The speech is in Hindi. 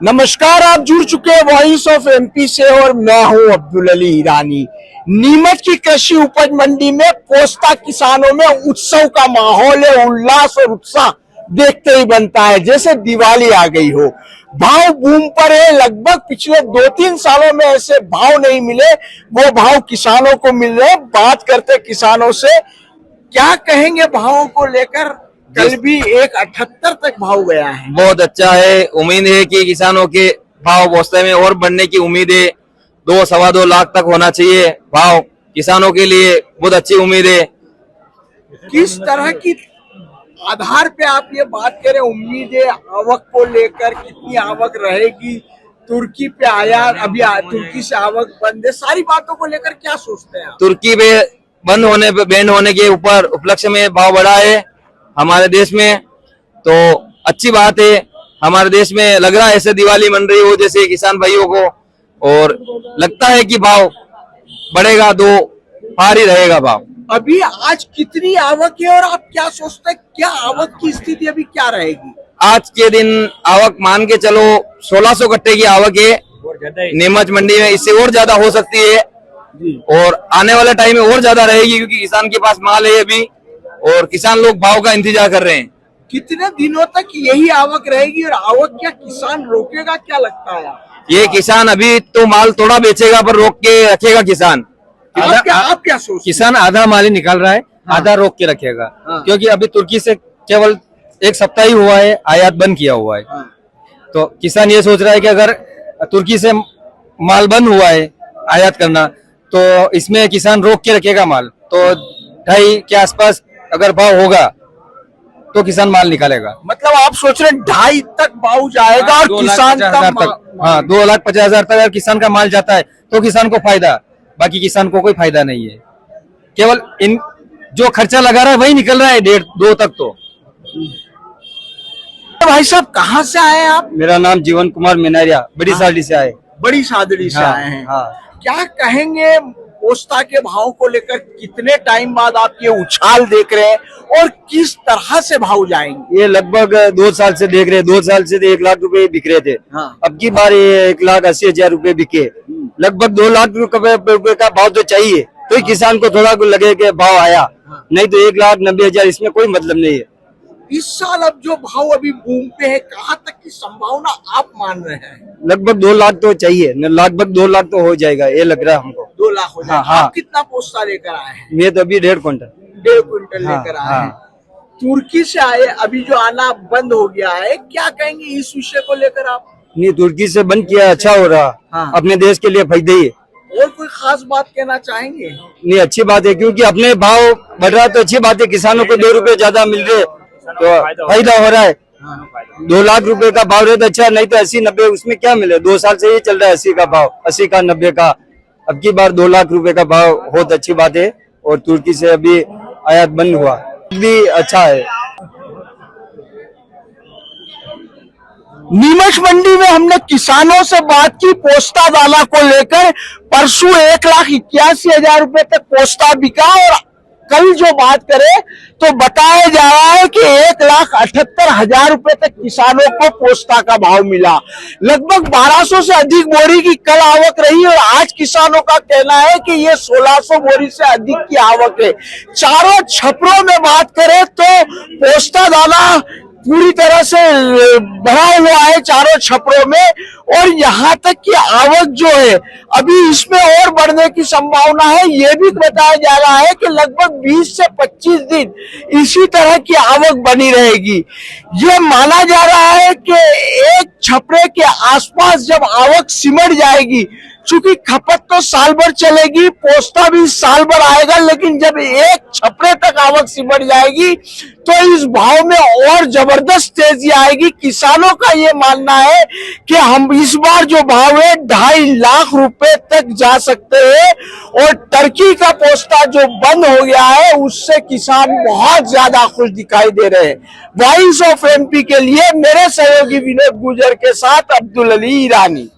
नमस्कार, आप जुड़ चुके हैं वॉइस ऑफ एमपी से और मैं हूं अब्दुल अली ईरानी। नीमच की कृषि उपज मंडी में पोस्ता किसानों में उत्सव का माहौल है। उल्लास और उत्साह देखते ही बनता है जैसे दिवाली आ गई हो। भाव बूम पर है। लगभग पिछले 2-3 सालों में ऐसे भाव नहीं मिले, वो भाव किसानों को मिल रहे। बात करते किसानों से, क्या कहेंगे भावों को लेकर? कल भी 1.78 तक भाव गया है। बहुत अच्छा है। उम्मीद है कि किसानों के भाव पोस्ते में और बढ़ने की उम्मीद है। 2-2.25 लाख तक होना चाहिए भाव। किसानों के लिए बहुत अच्छी उम्मीद है। किस तरह की आधार पे आप ये बात करें, उम्मीद है आवक को लेकर? कितनी आवक रहेगी? तुर्की पे आयात, अभी तुर्की से आवक बंद है, सारी बातों को लेकर क्या सोचते हैं आप? तुर्की पे बंद होने पे, बैन होने के ऊपर उपलक्ष्य में भाव बढ़ा है हमारे देश में, तो अच्छी बात है। हमारे देश में लग रहा है ऐसे दिवाली मन रही हो जैसे किसान भाइयों को, और लगता है कि भाव बढ़ेगा, 2 पार ही रहेगा भाव। अभी आज कितनी आवक है और आप क्या सोचते हैं, क्या आवक की स्थिति अभी क्या रहेगी? आज के दिन आवक मान के चलो 1600 कट्टे की आवक है नीमच मंडी में। इससे और ज्यादा हो सकती है और आने वाले टाइम में और ज्यादा रहेगी, क्योंकि किसान के पास माल है अभी और किसान लोग भाव का इंतजार कर रहे हैं। कितने दिनों तक यही आवक रहेगी और आवक क्या किसान रोकेगा, क्या लगता है? ये किसान अभी तो माल थोड़ा बेचेगा पर रोक के रखेगा किसान। आप क्या सोचते? किसान आधा माल ही निकाल रहा है, आधा रोक के रखेगा। क्योंकि अभी तुर्की से केवल 1 सप्ताह ही हुआ है आयात बंद किया हुआ है। तो किसान ये सोच रहा है कि अगर तुर्की से माल बंद हुआ है आयात करना, तो इसमें किसान रोक के रखेगा माल। तो 2.5 के आसपास अगर भाव होगा तो किसान माल निकालेगा। मतलब आप सोच रहे हैं 2.5 तक भाव जाएगा और किसान का 2,50,000 तक अगर किसान का माल जाता है तो किसान को फायदा, बाकी किसान को कोई फायदा नहीं है। केवल इन जो खर्चा लगा रहा है वही निकल रहा है 1.5-2 तक। तो भाई साहब, कहाँ से आए आप? मेरा नाम जीवन कुमार मिनारिया, बड़ी साड़ी से आए। बड़ी सादड़ी से आए हैं। क्या कहेंगे पोस्ता के भाव को लेकर? कितने टाइम बाद आप ये उछाल देख रहे हैं और किस तरह से भाव जाएंगे? ये लगभग 2 साल से देख रहे हैं। 2 साल से 1 लाख रुपए बिक रहे थे। अब की बार ये 1,80,000 रुपए बिके। लगभग 2 लाख रुपए का भाव तो चाहिए, तो किसान को थोड़ा लगे कि भाव आया, नहीं तो 1,90,000 इसमें कोई मतलब नहीं है। इस साल अब जो भाव अभी बूम पे है, कहाँ तक की संभावना आप मान रहे हैं? लगभग 2 लाख तो चाहिए, लगभग 2 लाख तो हो जाएगा, ये लग रहा है हमको। 2 लाख हो जाएगा। हाँ। आप कितना पोस्ता लेकर आए हैं? मैं तो अभी 1.5 क्विंटल 1.5 क्विंटल लेकर आए हैं। तुर्की से आए, अभी जो आना बंद हो गया है, क्या कहेंगे इस विषय को लेकर आप? नहीं, तुर्की से बंद किया, अच्छा हो रहा। अपने देश के लिए फायदे ही। और कोई खास बात कहना चाहेंगे? नहीं, अच्छी बात है, क्योंकि अपने भाव बढ़ रहा तो अच्छी बात है। किसानों को 2 रुपए ज्यादा मिल रहे तो फायदा हो रहा है। 2 लाख रुपए का भाव रहे तो अच्छा, नहीं तो 80-90 उसमें क्या मिले। 2 साल से ये चल रहा है 80 का भाव, 80 का 90 का। अब की बार 2 लाख रुपए का भाव बहुत अच्छी बात है। और तुर्की से अभी आयात बंद हुआ भी अच्छा है। नीमच मंडी में हमने किसानों से बात की पोस्ता दाना को लेकर। परसों 1,81,000 रुपए तक पोस्ता बिका और कल जो बात करें तो बताया जा रहा है कि 1,78,000 रुपए तक किसानों को पोस्ता का भाव मिला। लगभग 1200 से अधिक बोरी की कल आवक रही और आज किसानों का कहना है कि ये 1600 बोरी से अधिक की आवक है। चारों छपरों में बात करें तो पोस्ता दाना पूरी तरह से भरा हुआ है चारों छपरों में, और यहाँ तक कि आवक जो है अभी इसमें और बढ़ने की संभावना है। ये भी बताया जा रहा है कि लगभग 20 से 25 दिन इसी तरह की आवक बनी रहेगी। ये माना जा रहा है कि एक छपरे के आसपास जब आवक सिमट जाएगी, चूंकि खपत तो साल भर चलेगी, पोस्ता भी साल भर आएगा, लेकिन जब एक छपरे तक आवक सिमट जाएगी तो इस भाव में और जबरदस्त तेजी आएगी। किसानों का ये मानना है कि हम इस बार जो भाव है 2.5 लाख रुपए तक जा सकते हैं, और टर्की का पोस्ता जो बंद हो गया है उससे किसान बहुत ज्यादा खुश दिखाई दे रहे हैं। वॉइस ऑफ एमपी के लिए मेरे सहयोगी विनोद गुजर के साथ अब्दुल अली ईरानी।